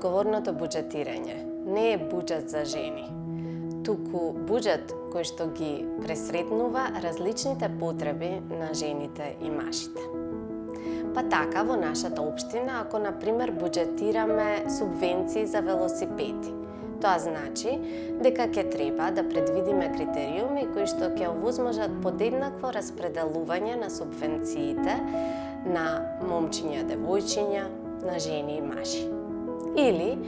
одговорното буџетирање не е буџет за жени, туку буџет кој што ги пресретнува различните потреби на жените и мажите. Па така, во нашата општина, ако, например, буџетираме субвенции за велосипеди, тоа значи дека ќе треба да предвидиме критериуми кои што ќе овозможат подеднакво распределување на субвенциите на момчиња, девојчиња, на жени и мажи. Или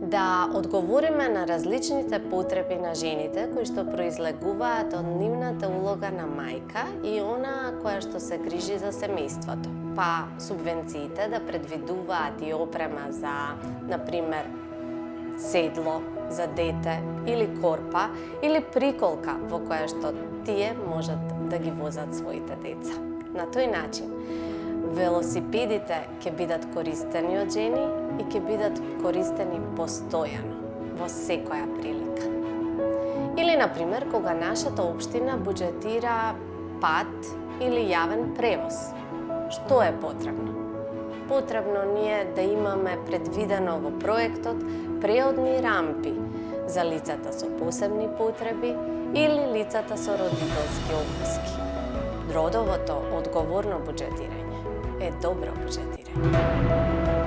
да одговориме на различните потреби на жените кои што произлегуваат од нивната улога на мајка и она која што се грижи за семејството. Па субвенциите да предвидуваат и опрема за, например, седло за дете или корпа или приколка во која што тие можат да ги возат своите деца. На тој начин, велосипедите ќе бидат користени од жени и ќе бидат користени постојано, во секоја прилика. Или, например, кога нашата општина буџетира пат или јавен превоз. Што е потребно? Потребно ни е да имаме предвидено во проектот преодни рампи за лицата со посебни потреби или лицата со родителски обврски. Родовото одговорно буџетирање е добро буџетирање.